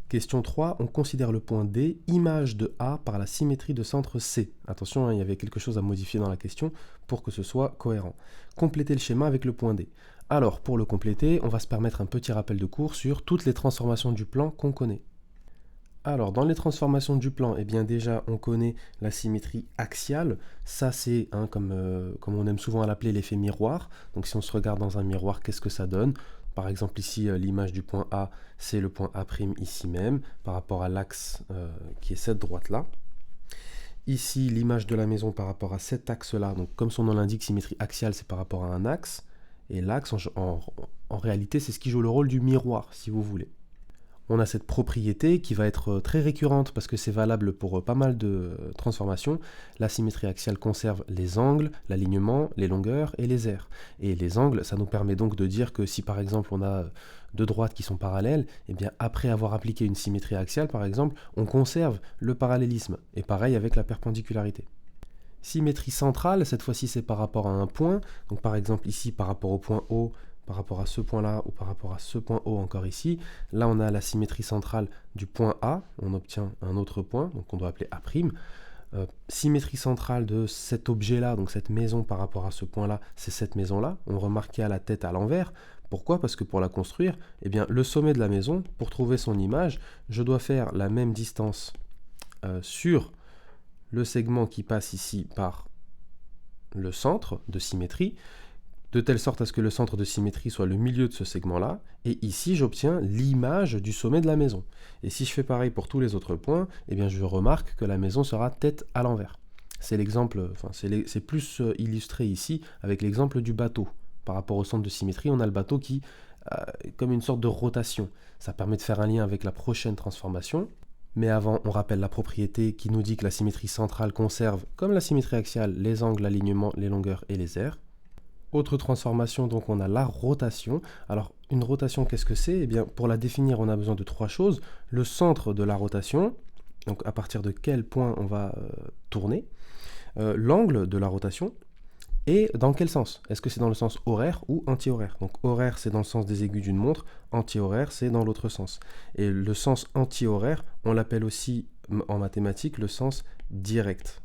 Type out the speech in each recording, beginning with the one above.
Question 3, on considère le point D, image de A par la symétrie de centre C. Attention, il y avait quelque chose à modifier dans la question pour que ce soit cohérent. Complétez le schéma avec le point D. Alors, pour le compléter, on va se permettre un petit rappel de cours sur toutes les transformations du plan qu'on connaît. Alors, dans les transformations du plan, eh bien déjà, on connaît la symétrie axiale. Ça, c'est, comme on aime souvent l'appeler, l'effet miroir. Donc, si on se regarde dans un miroir, qu'est-ce que ça donne? Par exemple, ici, l'image du point A, c'est le point A' ici même, par rapport à l'axe qui est cette droite-là. Ici, l'image de la maison par rapport à cet axe-là. Donc, comme son nom l'indique, symétrie axiale, c'est par rapport à un axe. Et l'axe, en réalité, c'est ce qui joue le rôle du miroir, si vous voulez. On a cette propriété qui va être très récurrente parce que c'est valable pour pas mal de transformations. La symétrie axiale conserve les angles, l'alignement, les longueurs et les aires. Et les angles, ça nous permet donc de dire que si par exemple on a deux droites qui sont parallèles, et bien après avoir appliqué une symétrie axiale par exemple, on conserve le parallélisme. Et pareil avec la perpendicularité. Symétrie centrale, cette fois-ci c'est par rapport à un point. Donc par exemple ici par rapport au point O, par rapport à ce point-là ou par rapport à ce point O encore ici. Là, on a la symétrie centrale du point A, on obtient un autre point, donc on doit appeler A'. Symétrie centrale de cet objet-là, donc cette maison par rapport à ce point-là, c'est cette maison-là. On remarque qu'il y a la tête à l'envers. Pourquoi? Parce que pour la construire, eh bien, le sommet de la maison, pour trouver son image, je dois faire la même distance sur le segment qui passe ici par le centre de symétrie, de telle sorte à ce que le centre de symétrie soit le milieu de ce segment-là, et ici j'obtiens l'image du sommet de la maison. Et si je fais pareil pour tous les autres points, eh bien je remarque que la maison sera tête à l'envers. C'est l'exemple, c'est plus illustré ici avec l'exemple du bateau. Par rapport au centre de symétrie, on a le bateau qui comme une sorte de rotation. Ça permet de faire un lien avec la prochaine transformation. Mais avant, on rappelle la propriété qui nous dit que la symétrie centrale conserve, comme la symétrie axiale, les angles, l'alignement, les longueurs et les aires. Autre transformation, donc on a la rotation. Alors une rotation, qu'est-ce que c'est? Eh bien pour la définir, on a besoin de trois choses. Le centre de la rotation, donc à partir de quel point on va tourner. L'angle de la rotation, et dans quel sens? Est-ce que c'est dans le sens horaire ou anti-horaire? Donc horaire, c'est dans le sens des aiguilles d'une montre, anti-horaire, c'est dans l'autre sens. Et le sens anti-horaire, on l'appelle aussi en mathématiques le sens direct.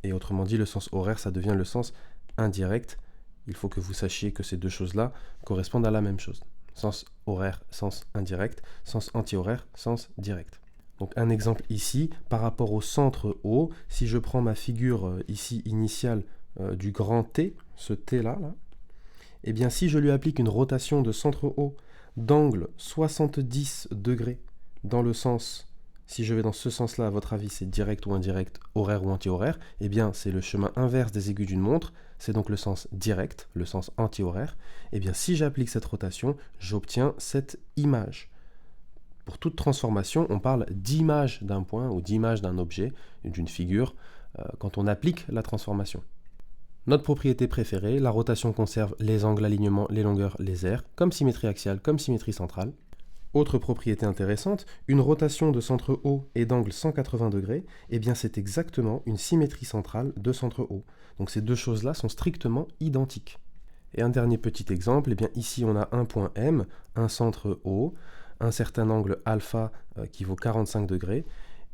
Et autrement dit, le sens horaire, ça devient le sens indirect. Il faut que vous sachiez que ces deux choses-là correspondent à la même chose. Sens horaire, sens indirect, sens anti-horaire, sens direct. Donc un exemple ici, par rapport au centre O, si je prends ma figure ici initiale du grand T, ce T-là, eh bien si je lui applique une rotation de centre O d'angle 70 degrés dans le sens, si je vais dans ce sens-là, à votre avis, c'est direct ou indirect, horaire ou anti-horaire, eh bien c'est le chemin inverse des aiguilles d'une montre, c'est donc le sens direct, le sens anti-horaire. Eh bien si j'applique cette rotation, j'obtiens cette image. Pour toute transformation, on parle d'image d'un point ou d'image d'un objet, d'une figure, quand on applique la transformation. Notre propriété préférée, la rotation conserve les angles, l'alignement, les longueurs, les aires, comme symétrie axiale, comme symétrie centrale. Autre propriété intéressante, une rotation de centre O et d'angle 180 degrés, eh bien c'est exactement une symétrie centrale de centre O. Donc ces deux choses-là sont strictement identiques. Et un dernier petit exemple, eh bien ici on a un point M, un centre O, un certain angle alpha qui vaut 45 degrés.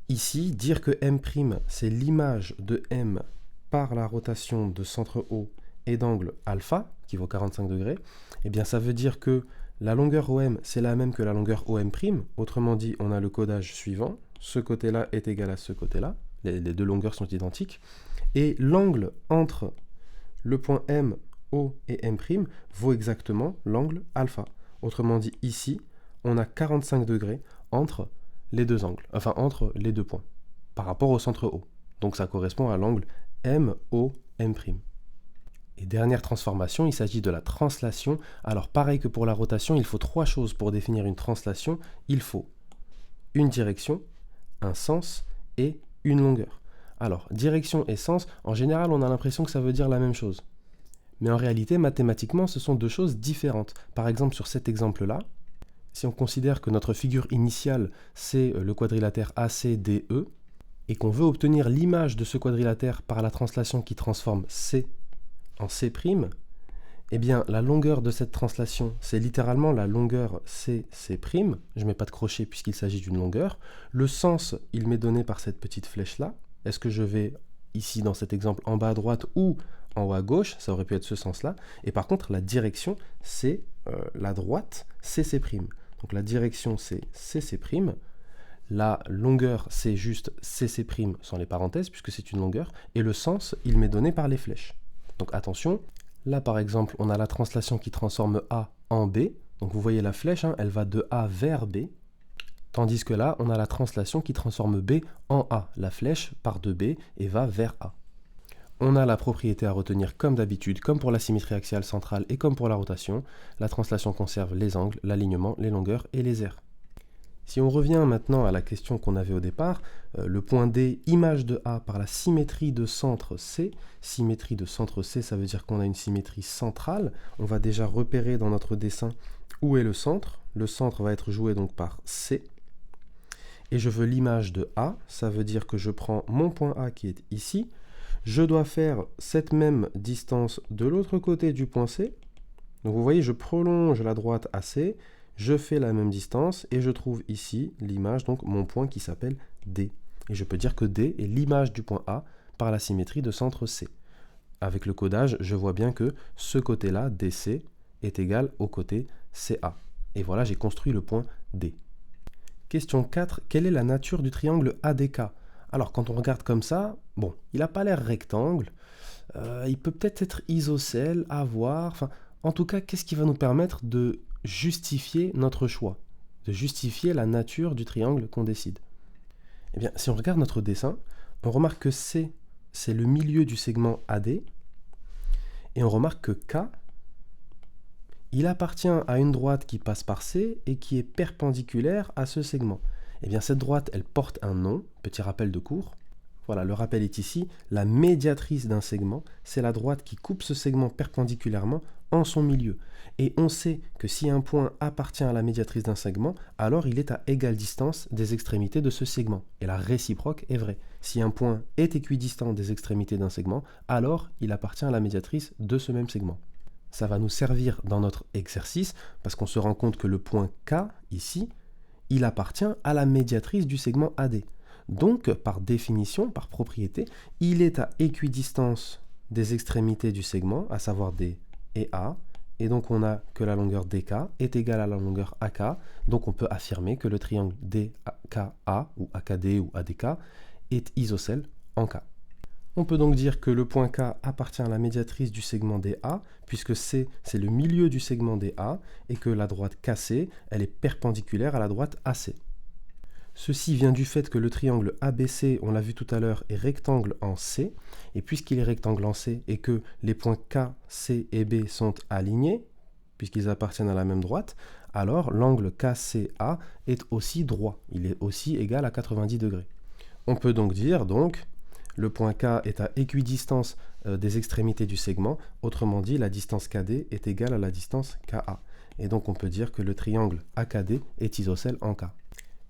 Ici, dire que M' c'est l'image de M par la rotation de centre O et d'angle alpha, qui vaut 45 degrés, eh bien ça veut dire que la longueur OM, c'est la même que la longueur OM', autrement dit, on a le codage suivant, ce côté-là est égal à ce côté-là, les deux longueurs sont identiques, et l'angle entre le point M, O et M' vaut exactement l'angle alpha. Autrement dit, ici, on a 45 degrés entre les deux angles, enfin entre les deux points, par rapport au centre O. Donc ça correspond à l'angle MOM'. Et dernière transformation, il s'agit de la translation. Alors pareil que pour la rotation, il faut trois choses pour définir une translation. Il faut une direction, un sens et une longueur. Alors, direction et sens, en général, on a l'impression que ça veut dire la même chose. Mais en réalité, mathématiquement, ce sont deux choses différentes. Par exemple, sur cet exemple-là, si on considère que notre figure initiale, c'est le quadrilatère ACDE, et qu'on veut obtenir l'image de ce quadrilatère par la translation qui transforme C en C', Eh bien, la longueur de cette translation, c'est littéralement la longueur CC'. Je ne mets pas de crochet puisqu'il s'agit d'une longueur. Le sens, il m'est donné par cette petite flèche-là. Est-ce que je vais ici, dans cet exemple, en bas à droite ou en haut à gauche? Ça aurait pu être ce sens-là. Et par contre, la direction, c'est la droite CC'. Donc la direction, c'est CC'. La longueur, c'est juste CC' sans les parenthèses, puisque c'est une longueur. Et le sens, il m'est donné par les flèches. Donc attention, là par exemple, on a la translation qui transforme A en B. Donc vous voyez la flèche, hein, elle va de A vers B. Tandis que là, on a la translation qui transforme B en A. La flèche part de B et va vers A. On a la propriété à retenir comme d'habitude, comme pour la symétrie axiale centrale et comme pour la rotation. La translation conserve les angles, l'alignement, les longueurs et les aires. Si on revient maintenant à la question qu'on avait au départ, le point D, image de A par la symétrie de centre C. Symétrie de centre C, ça veut dire qu'on a une symétrie centrale. On va déjà repérer dans notre dessin où est le centre. Le centre va être joué donc par C. Et je veux l'image de A, ça veut dire que je prends mon point A qui est ici. Je dois faire cette même distance de l'autre côté du point C. Donc vous voyez, je prolonge la droite AC. Je fais la même distance et je trouve ici l'image, donc mon point qui s'appelle D. Et je peux dire que D est l'image du point A par la symétrie de centre C. Avec le codage, je vois bien que ce côté-là, DC, est égal au côté CA. Et voilà, j'ai construit le point D. Question 4. Quelle est la nature du triangle ADK? Alors, quand on regarde comme ça, bon, il n'a pas l'air rectangle. Il peut peut-être être isocèle, à voir. Enfin, en tout cas, qu'est-ce qui va nous permettre de justifier notre choix, de justifier la nature du triangle qu'on décide? Eh bien, si on regarde notre dessin, on remarque que C, c'est le milieu du segment AD, et on remarque que K, il appartient à une droite qui passe par C et qui est perpendiculaire à ce segment. Eh bien, cette droite, elle porte un nom, petit rappel de cours. Voilà, le rappel est ici, la médiatrice d'un segment, c'est la droite qui coupe ce segment perpendiculairement en son milieu. Et on sait que si un point appartient à la médiatrice d'un segment, alors il est à égale distance des extrémités de ce segment. Et la réciproque est vraie. Si un point est équidistant des extrémités d'un segment, alors il appartient à la médiatrice de ce même segment. Ça va nous servir dans notre exercice, parce qu'on se rend compte que le point K, ici, il appartient à la médiatrice du segment AD. Donc, par définition, par propriété, il est à équidistance des extrémités du segment, à savoir D et A, et donc on a que la longueur DK est égale à la longueur AK, donc on peut affirmer que le triangle DKA, ou AKD, ou ADK, est isocèle en K. On peut donc dire que le point K appartient à la médiatrice du segment DA, puisque C, c'est le milieu du segment DA, et que la droite KC, elle est perpendiculaire à la droite AC. Ceci vient du fait que le triangle ABC, on l'a vu tout à l'heure, est rectangle en C, et puisqu'il est rectangle en C et que les points K, C et B sont alignés, puisqu'ils appartiennent à la même droite, alors l'angle KCA est aussi droit, il est aussi égal à 90 degrés. On peut donc dire, le point K est à équidistance des extrémités du segment, autrement dit, la distance KD est égale à la distance KA. Et donc on peut dire que le triangle AKD est isocèle en K.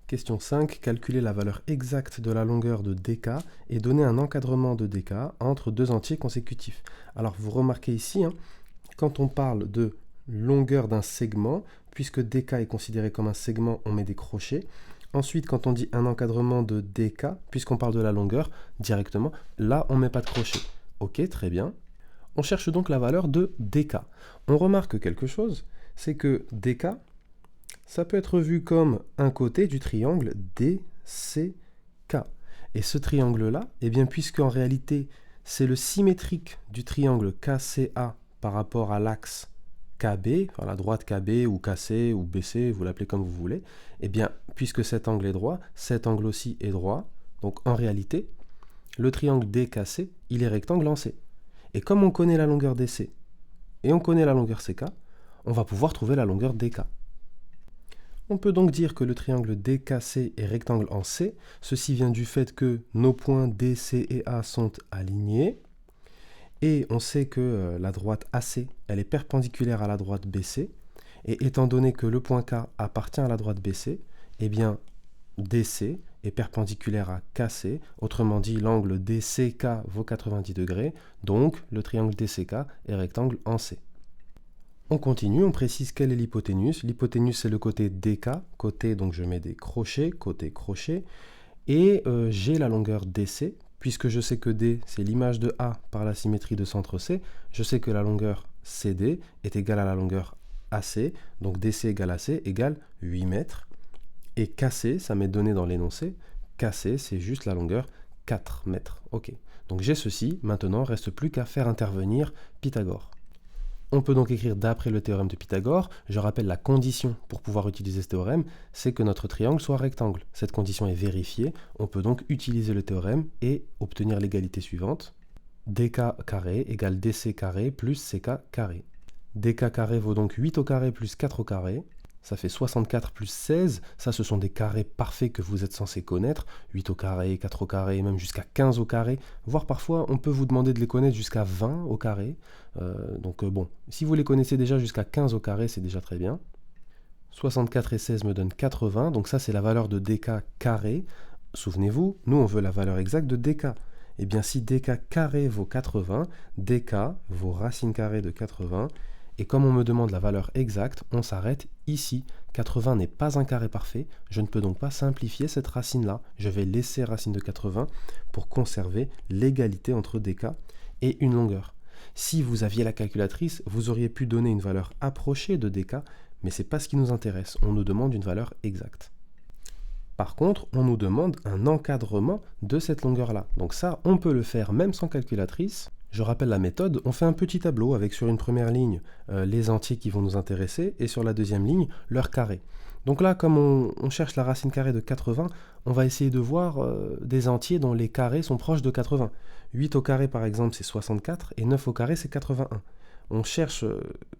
Question 5. Calculer la valeur exacte de la longueur de DK et donner un encadrement de DK entre deux entiers consécutifs. Alors vous remarquez ici, quand on parle de longueur d'un segment, puisque DK est considéré comme un segment, on met des crochets. Ensuite, quand on dit un encadrement de DK, puisqu'on parle de la longueur directement, là on ne met pas de crochet. Ok, très bien. On cherche donc la valeur de DK. On remarque quelque chose, c'est que DK, ça peut être vu comme un côté du triangle DCK. Et ce triangle-là, eh bien, puisque en réalité, c'est le symétrique du triangle KCA par rapport à l'axe KB, enfin la droite KB ou KC ou BC, vous l'appelez comme vous voulez, eh bien, puisque cet angle est droit, cet angle aussi est droit. Donc en réalité, le triangle DKC, il est rectangle en C. Et comme on connaît la longueur DC et on connaît la longueur CK, on va pouvoir trouver la longueur DK. On peut donc dire que le triangle DKC est rectangle en C. Ceci vient du fait que nos points DC et A sont alignés. Et on sait que la droite AC, elle est perpendiculaire à la droite BC. Et étant donné que le point K appartient à la droite BC, eh bien DC est perpendiculaire à KC. Autrement dit, l'angle DCK vaut 90 degrés. Donc le triangle DCK est rectangle en C. On continue, on précise quelle est l'hypoténuse. L'hypoténuse, c'est le côté DK, côté, donc je mets des crochets, côté crochet, et j'ai la longueur DC, puisque je sais que D, c'est l'image de A par la symétrie de centre C, je sais que la longueur CD est égale à la longueur AC, donc DC égale AC égale 8 mètres, et KC, ça m'est donné dans l'énoncé, KC, c'est juste la longueur 4 mètres. Ok, donc j'ai ceci, maintenant, reste plus qu'à faire intervenir Pythagore. On peut donc écrire d'après le théorème de Pythagore. Je rappelle la condition pour pouvoir utiliser ce théorème, c'est que notre triangle soit rectangle. Cette condition est vérifiée, on peut donc utiliser le théorème et obtenir l'égalité suivante. DK carré égale DC carré plus CK carré. DK carré vaut donc 8 au carré plus 4 au carré. Ça fait 64 plus 16, ça ce sont des carrés parfaits que vous êtes censés connaître, 8 au carré, 4 au carré, même jusqu'à 15 au carré, voire parfois on peut vous demander de les connaître jusqu'à 20 au carré, bon, si vous les connaissez déjà jusqu'à 15 au carré, c'est déjà très bien. 64 et 16 me donnent 80, donc ça c'est la valeur de DK carré. Souvenez-vous, nous on veut la valeur exacte de DK. Et bien si DK carré vaut 80, DK vaut racine carrée de 80, et comme on me demande la valeur exacte, on s'arrête ici. 80 n'est pas un carré parfait, je ne peux donc pas simplifier cette racine-là. Je vais laisser racine de 80 pour conserver l'égalité entre DK et une longueur. Si vous aviez la calculatrice, vous auriez pu donner une valeur approchée de DK, mais ce n'est pas ce qui nous intéresse, on nous demande une valeur exacte. Par contre, on nous demande un encadrement de cette longueur-là. Donc ça, on peut le faire même sans calculatrice. Je rappelle la méthode, on fait un petit tableau avec sur une première ligne les entiers qui vont nous intéresser et sur la deuxième ligne, leur carré. Donc là, comme on cherche la racine carrée de 80, on va essayer de voir des entiers dont les carrés sont proches de 80. 8 au carré par exemple c'est 64 et 9 au carré c'est 81. On cherche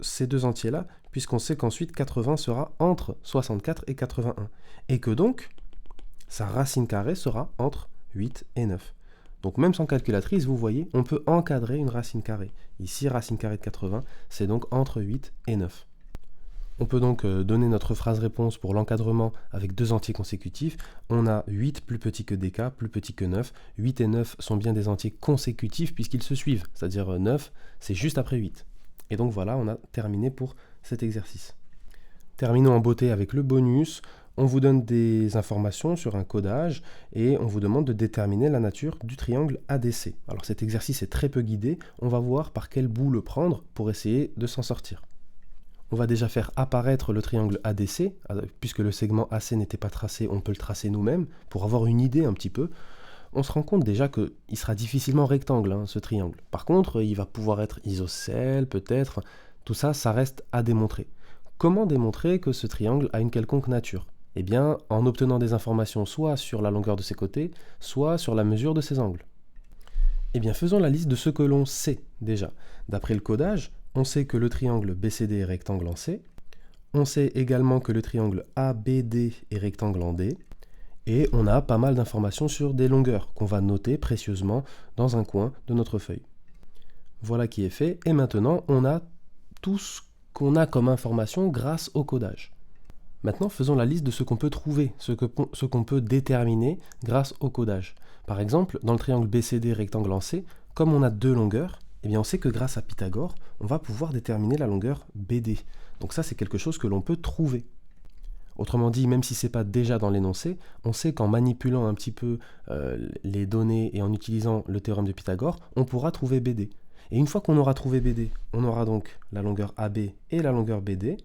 ces deux entiers-là puisqu'on sait qu'ensuite 80 sera entre 64 et 81. Et que donc, sa racine carrée sera entre 8 et 9. Donc même sans calculatrice, vous voyez, on peut encadrer une racine carrée. Ici, racine carrée de 80, c'est donc entre 8 et 9. On peut donc donner notre phrase-réponse pour l'encadrement avec deux entiers consécutifs. On a 8 plus petit que DK, plus petit que 9. 8 et 9 sont bien des entiers consécutifs puisqu'ils se suivent, c'est-à-dire 9, c'est juste après 8. Et donc voilà, on a terminé pour cet exercice. Terminons en beauté avec le bonus. On vous donne des informations sur un codage et on vous demande de déterminer la nature du triangle ADC. Alors cet exercice est très peu guidé, on va voir par quel bout le prendre pour essayer de s'en sortir. On va déjà faire apparaître le triangle ADC, puisque le segment AC n'était pas tracé, on peut le tracer nous-mêmes pour avoir une idée un petit peu. On se rend compte déjà qu'il sera difficilement rectangle, ce triangle. Par contre, il va pouvoir être isocèle, peut-être. Tout ça, ça reste à démontrer. Comment démontrer que ce triangle a une quelconque nature ? Eh bien, en obtenant des informations soit sur la longueur de ses côtés, soit sur la mesure de ses angles. Eh bien, faisons la liste de ce que l'on sait déjà. D'après le codage, on sait que le triangle BCD est rectangle en C. On sait également que le triangle ABD est rectangle en D. Et on a pas mal d'informations sur des longueurs qu'on va noter précieusement dans un coin de notre feuille. Voilà qui est fait. Et maintenant, on a tout ce qu'on a comme information grâce au codage. Maintenant, faisons la liste de ce qu'on peut trouver, ce qu'on peut déterminer grâce au codage. Par exemple, dans le triangle BCD rectangle en C, comme on a deux longueurs, eh bien on sait que grâce à Pythagore, on va pouvoir déterminer la longueur BD. Donc ça, c'est quelque chose que l'on peut trouver. Autrement dit, même si ce n'est pas déjà dans l'énoncé, on sait qu'en manipulant un petit peu les données et en utilisant le théorème de Pythagore, on pourra trouver BD. Et une fois qu'on aura trouvé BD, on aura donc la longueur AB et la longueur BD.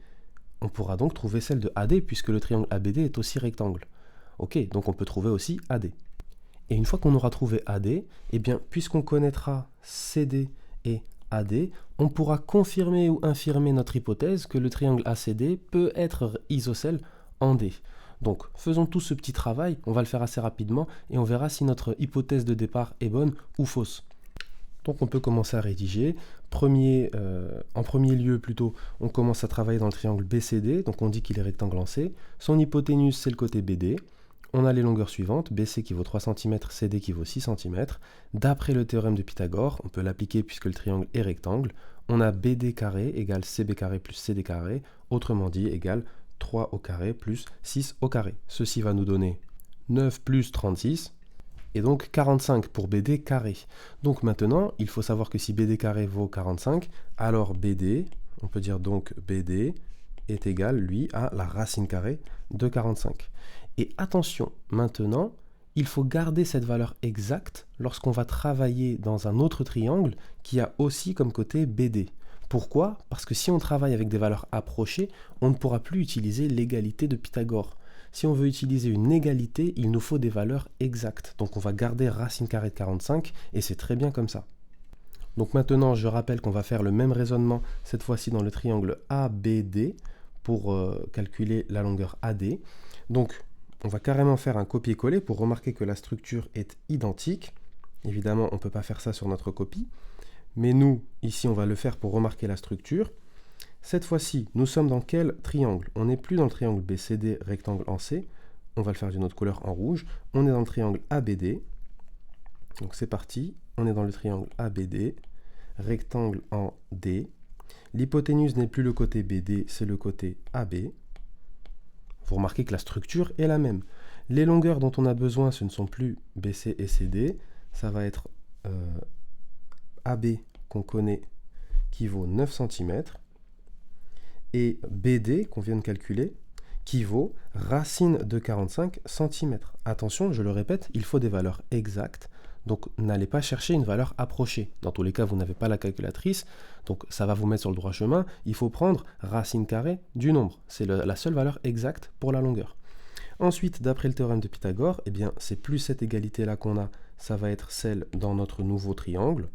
On pourra donc trouver celle de AD puisque le triangle ABD est aussi rectangle. Ok, donc on peut trouver aussi AD. Et une fois qu'on aura trouvé AD, eh bien, puisqu'on connaîtra CD et AD, on pourra confirmer ou infirmer notre hypothèse que le triangle ACD peut être isocèle en D. Donc, faisons tout ce petit travail, on va le faire assez rapidement, et on verra si notre hypothèse de départ est bonne ou fausse. Donc on peut commencer à rédiger. En premier lieu, on commence à travailler dans le triangle BCD, donc on dit qu'il est rectangle en C. Son hypoténuse, c'est le côté BD. On a les longueurs suivantes, BC qui vaut 3 cm, CD qui vaut 6 cm. D'après le théorème de Pythagore, on peut l'appliquer puisque le triangle est rectangle. On a BD carré égale CB carré plus CD carré, autrement dit égale 3 au carré plus 6 au carré. Ceci va nous donner 9 plus 36. Et donc 45 pour BD carré. Donc maintenant, il faut savoir que si BD carré vaut 45, alors BD On peut dire donc BD est égal, lui, à la racine carrée de 45. Et attention, maintenant, il faut garder cette valeur exacte lorsqu'on va travailler dans un autre triangle qui a aussi comme côté BD. Pourquoi? Parce que si on travaille avec des valeurs approchées, on ne pourra plus utiliser l'égalité de Pythagore. Si on veut utiliser une égalité, il nous faut des valeurs exactes. Donc on va garder racine carrée de 45 et c'est très bien comme ça. Donc maintenant, je rappelle qu'on va faire le même raisonnement, cette fois-ci dans le triangle ABD, pour calculer la longueur AD. Donc on va carrément faire un copier-coller pour remarquer que la structure est identique. Évidemment, on ne peut pas faire ça sur notre copie. Mais nous, ici, on va le faire pour remarquer la structure. Cette fois-ci, nous sommes dans quel triangle? On n'est plus dans le triangle BCD, rectangle en C. On va le faire d'une autre couleur en rouge. On est dans le triangle ABD. Donc c'est parti. On est dans le triangle ABD, rectangle en D. L'hypoténuse n'est plus le côté BD, c'est le côté AB. Vous remarquez que la structure est la même. Les longueurs dont on a besoin, ce ne sont plus BC et CD. Ça va être AB qu'on connaît qui vaut 9 cm et BD qu'on vient de calculer qui vaut racine de 45 cm. Attention, je le répète, il faut des valeurs exactes, donc n'allez pas chercher une valeur approchée. Dans tous les cas, vous n'avez pas la calculatrice, donc ça va vous mettre sur le droit chemin. Il faut prendre racine carrée du nombre. C'est la seule valeur exacte pour la longueur. Ensuite, d'après le théorème de Pythagore, eh bien, c'est plus cette égalité-là qu'on a, ça va être celle dans notre nouveau triangle.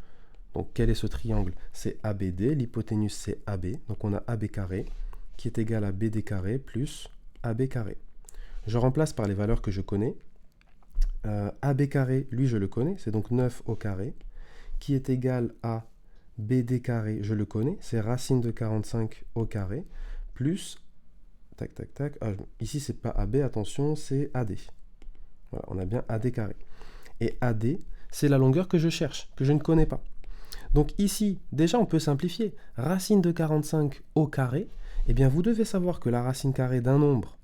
Donc quel est ce triangle? C'est ABD, l'hypoténuse c'est AB, donc on a AB carré qui est égal à BD carré plus AB carré. Je remplace par les valeurs que je connais. AB carré, lui je le connais, c'est donc 9 au carré, qui est égal à BD carré, je le connais, c'est racine de 45 au carré, plus, tac tac tac, ici c'est pas AB, attention, c'est AD. Voilà, on a bien AD carré. Et AD, c'est la longueur que je cherche, que je ne connais pas. Donc ici, déjà on peut simplifier. Racine de 45 au carré, eh bien vous devez savoir que la racine carrée d'un nombre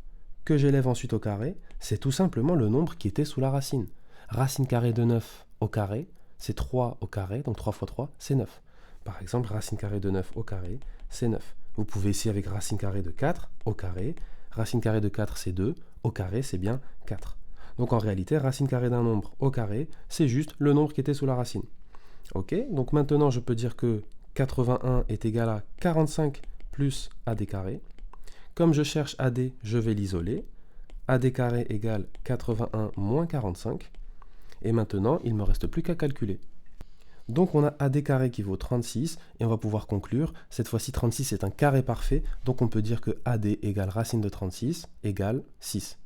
que j'élève ensuite au carré, c'est tout simplement le nombre qui était sous la racine. Racine carrée de 9 au carré, c'est 3 au carré, donc 3 fois 3, c'est 9. Par exemple, racine carrée de 9 au carré, c'est 9. Vous pouvez ici avec racine carrée de 4 au carré, racine carrée de 4 c'est 2, au carré c'est bien 4. Donc en réalité, racine carrée d'un nombre au carré, c'est juste le nombre qui était sous la racine. Ok, donc maintenant je peux dire que 81 est égal à 45 plus AD carré. Comme je cherche AD, je vais l'isoler. AD carré égale 81 moins 45. Et maintenant, il ne me reste plus qu'à calculer. Donc on a AD carré qui vaut 36, et on va pouvoir conclure. Cette fois-ci, 36 est un carré parfait, donc on peut dire que AD égale racine de 36 égale 6.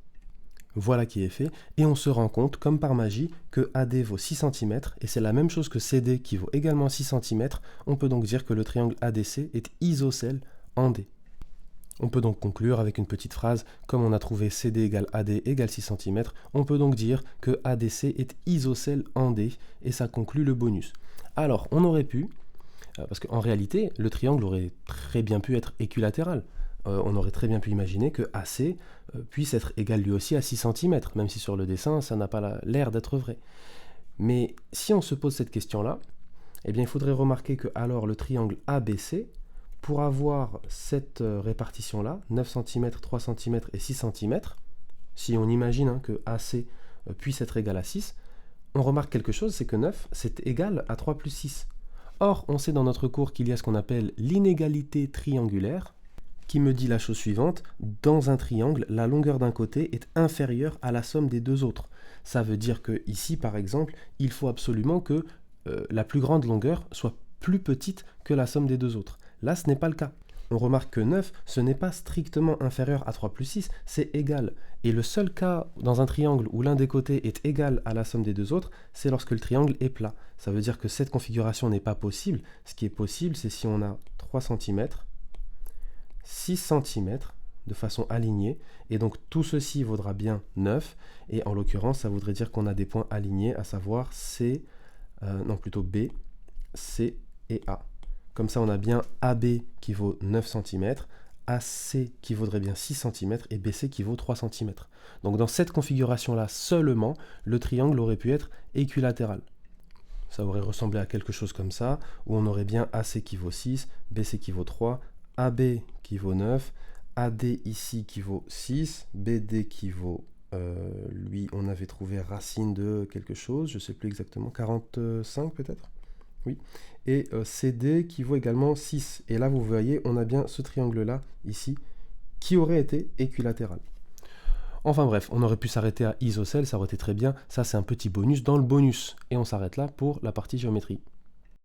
Voilà qui est fait, et on se rend compte, comme par magie, que AD vaut 6 cm, et c'est la même chose que CD qui vaut également 6 cm. On peut donc dire que le triangle ADC est isocèle en D. On peut donc conclure avec une petite phrase, comme on a trouvé CD égale AD égale 6 cm, on peut donc dire que ADC est isocèle en D, et ça conclut le bonus. Alors, on aurait pu, parce qu'en réalité, le triangle aurait très bien pu être équilatéral. On aurait très bien pu imaginer que AC puisse être égal lui aussi à 6 cm, même si sur le dessin, ça n'a pas l'air d'être vrai. Mais si on se pose cette question-là, eh bien, il faudrait remarquer que alors le triangle ABC, pour avoir cette répartition-là, 9 cm, 3 cm et 6 cm, si on imagine que AC puisse être égal à 6, on remarque quelque chose, c'est que 9, c'est égal à 3 plus 6. Or, on sait dans notre cours qu'il y a ce qu'on appelle l'inégalité triangulaire, qui me dit la chose suivante, dans un triangle, la longueur d'un côté est inférieure à la somme des deux autres. Ça veut dire que ici, par exemple, il faut absolument que la plus grande longueur soit plus petite que la somme des deux autres. Là, ce n'est pas le cas. On remarque que 9, ce n'est pas strictement inférieur à 3 plus 6, c'est égal. Et le seul cas dans un triangle où l'un des côtés est égal à la somme des deux autres, c'est lorsque le triangle est plat. Ça veut dire que cette configuration n'est pas possible. Ce qui est possible, c'est si on a 3 cm, 6 cm de façon alignée, et donc tout ceci vaudra bien 9, et en l'occurrence ça voudrait dire qu'on a des points alignés, à savoir B, C et A. Comme ça on a bien AB qui vaut 9 cm, AC qui vaudrait bien 6 cm, et BC qui vaut 3 cm. Donc dans cette configuration-là seulement, le triangle aurait pu être équilatéral. Ça aurait ressemblé à quelque chose comme ça, où on aurait bien AC qui vaut 6, BC qui vaut 3, AB qui vaut 9, AD ici qui vaut 6, BD qui vaut, lui, on avait trouvé racine de quelque chose, je ne sais plus exactement, 45 peut-être? Oui. Et CD qui vaut également 6. Et là, vous voyez, on a bien ce triangle-là, ici, qui aurait été équilatéral. Enfin bref, on aurait pu s'arrêter à isocèle, ça aurait été très bien. Ça, c'est un petit bonus dans le bonus. Et on s'arrête là pour la partie géométrie.